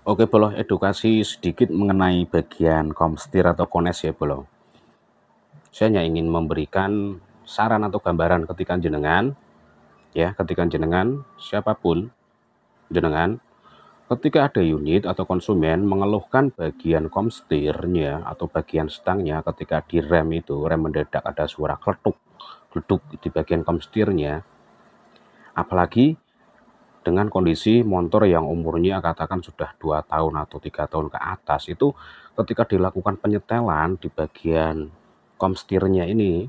Oke, Bolo, edukasi sedikit mengenai bagian komstir atau kones ya, Bolo. Saya hanya ingin memberikan saran atau gambaran ketika jenengan siapapun jenengan ketika ada unit atau konsumen mengeluhkan bagian komstirnya atau bagian stangnya ketika di rem itu, rem mendadak ada suara kletuk, gleduk di bagian komstirnya, apalagi dengan kondisi motor yang umurnya katakan sudah 2 tahun atau 3 tahun ke atas, itu ketika dilakukan penyetelan di bagian komstirnya ini,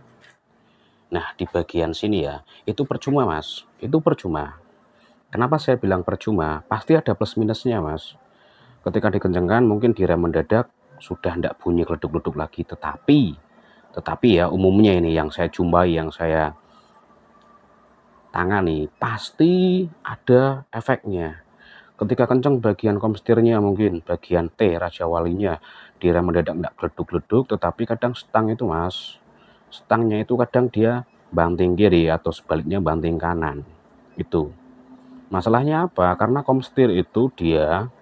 nah di bagian sini ya, itu percuma Mas, itu percuma. Kenapa saya bilang percuma? Pasti ada plus minusnya Mas. Ketika dikencengkan mungkin di rem mendadak sudah tidak bunyi geleduk-geleduk lagi, tetapi ya umumnya ini yang saya jumpai, yang saya tangani, pasti ada efeknya. Ketika kenceng bagian komstirnya, mungkin bagian T Raja Walinya, di rem mendadak enggak gleduk-gleduk, tetapi kadang stang itu Mas, stangnya itu kadang dia banting kiri atau sebaliknya banting kanan. Itu. Masalahnya apa? Karena komstir itu dia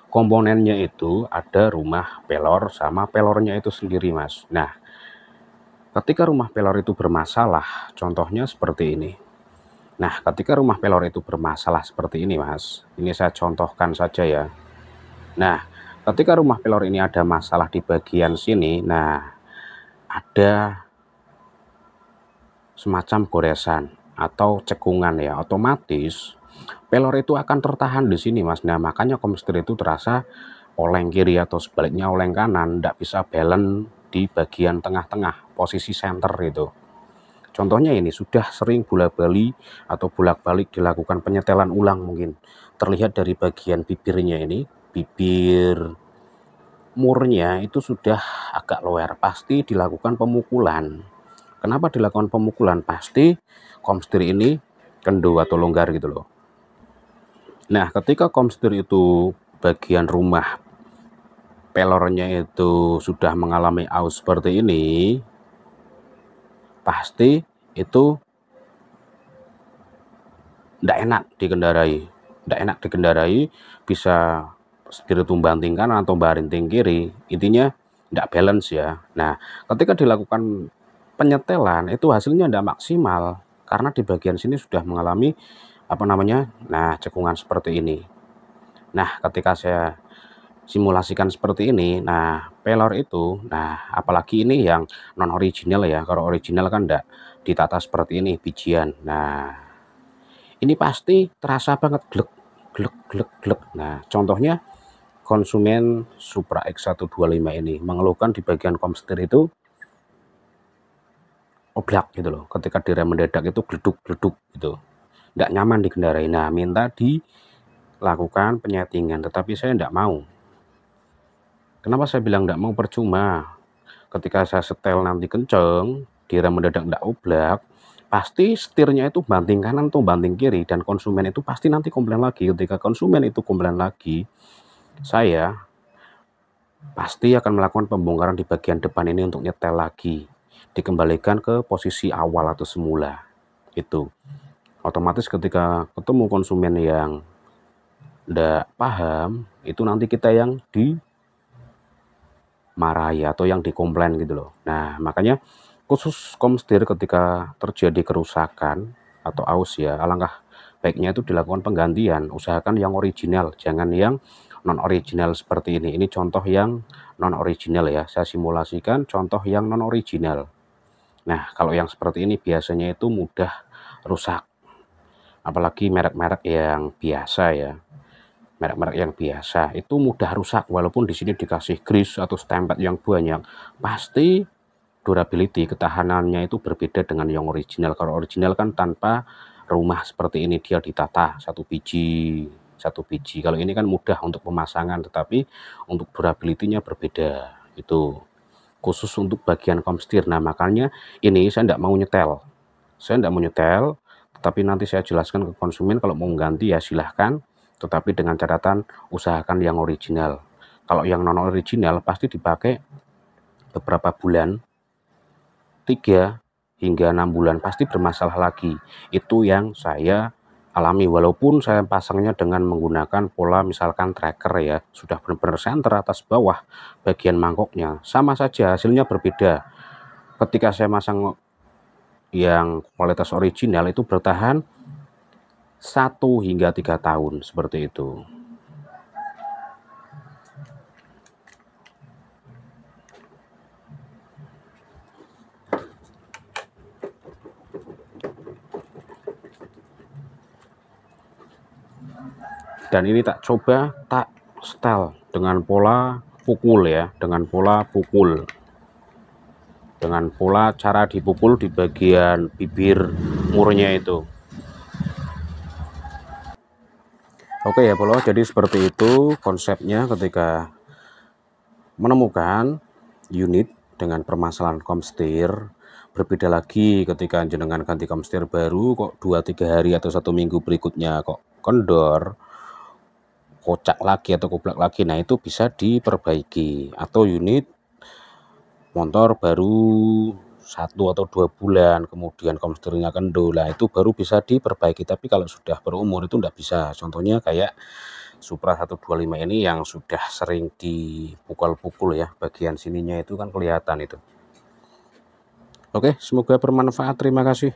komponennya itu ada rumah pelor sama pelornya itu sendiri Mas. Nah, ketika rumah pelor itu bermasalah, contohnya seperti ini. Nah, ketika rumah pelor itu bermasalah seperti ini Mas, ini saya contohkan saja ya. Nah, ketika rumah pelor ini ada masalah di bagian sini, nah ada semacam goresan atau cekungan ya, otomatis pelor itu akan tertahan di sini Mas. Nah, makanya komstir itu terasa oleng kiri atau sebaliknya oleng kanan, tidak bisa balance di bagian tengah-tengah, posisi center itu. Contohnya ini sudah sering bolak-balik atau bolak-balik dilakukan penyetelan ulang mungkin. Terlihat dari bagian bibirnya ini, bibir murnya itu sudah agak lower, pasti dilakukan pemukulan. Kenapa dilakukan pemukulan? Pasti komstir ini kendo atau longgar gitu loh. Nah, ketika komstir itu bagian rumah pelornya itu sudah mengalami aus seperti ini, pasti itu tidak enak dikendarai, bisa setir itu banting kanan atau banting kiri, intinya tidak balance ya. Nah, ketika dilakukan penyetelan itu hasilnya tidak maksimal karena di bagian sini sudah mengalami nah cekungan seperti ini. Nah, ketika saya simulasikan seperti ini, nah pelor itu, nah apalagi ini yang non original ya, kalau original kan tidak ditata seperti ini bijian. Nah, ini pasti terasa banget glek glek glek glek. Nah, contohnya konsumen Supra X125 ini mengeluhkan di bagian komstir itu oblak gitu loh, ketika direm mendadak itu gleduk-gleduk gitu, tidak nyaman dikendarai. Nah, minta dilakukan penyetingan, tetapi saya tidak mau. Kenapa saya bilang tidak mau? Percuma. Ketika saya setel nanti kenceng, direm mendadak tidak oblak, pasti setirnya itu banting kanan atau banting kiri, dan konsumen itu pasti nanti komplain lagi. Ketika konsumen itu komplain lagi, saya pasti akan melakukan pembongkaran di bagian depan ini untuk nyetel lagi, dikembalikan ke posisi awal atau semula. Itu otomatis ketika ketemu konsumen yang tidak paham, itu nanti kita yang dimarahi atau yang dikomplain gitu loh. Nah, makanya khusus komstir ketika terjadi kerusakan atau aus ya, alangkah baiknya itu dilakukan penggantian. Usahakan yang original, jangan yang non original seperti ini. Ini contoh yang non original ya, saya simulasikan contoh yang non original. Nah, kalau yang seperti ini biasanya itu mudah rusak, apalagi merek-merek yang biasa ya. Merek-merek yang biasa itu mudah rusak, walaupun di sini dikasih grease atau stempel yang banyak, pasti durability ketahanannya itu berbeda dengan yang original. Kalau original kan tanpa rumah seperti ini, dia ditata satu biji. Kalau ini kan mudah untuk pemasangan, tetapi untuk durability-nya berbeda. Itu khusus untuk bagian komstir. Nah, makanya ini saya tidak mau nyetel. Tetapi nanti saya jelaskan ke konsumen, kalau mau ganti ya silahkan, tetapi dengan catatan usahakan yang original. Kalau yang non original pasti dipakai beberapa bulan, 3 hingga 6 bulan pasti bermasalah lagi. Itu yang saya alami, walaupun saya pasangnya dengan menggunakan pola misalkan tracker ya, sudah benar-benar senter atas bawah bagian mangkoknya, sama saja hasilnya berbeda. Ketika saya masang yang kualitas original itu bertahan 1 hingga 3 tahun seperti itu. Dan ini tak coba tak setel dengan pola pukul ya, dengan pola pukul, dengan pola cara dipukul di bagian bibir murnya itu. Oke ya bolo, jadi seperti itu konsepnya ketika menemukan unit dengan permasalahan komstir. Berbeda lagi ketika jenengan ganti komstir baru kok 2-3 hari atau 1 minggu berikutnya kok kendor, kocak lagi atau kublak lagi. Nah itu bisa diperbaiki. Atau unit motor baru 1 atau 2 bulan kemudian komstirnya kendor, lah itu baru bisa diperbaiki. Tapi kalau sudah berumur itu enggak bisa. Contohnya kayak Supra 125 ini yang sudah sering dipukul-pukul ya, bagian sininya itu kan kelihatan itu. Oke, semoga bermanfaat. Terima kasih.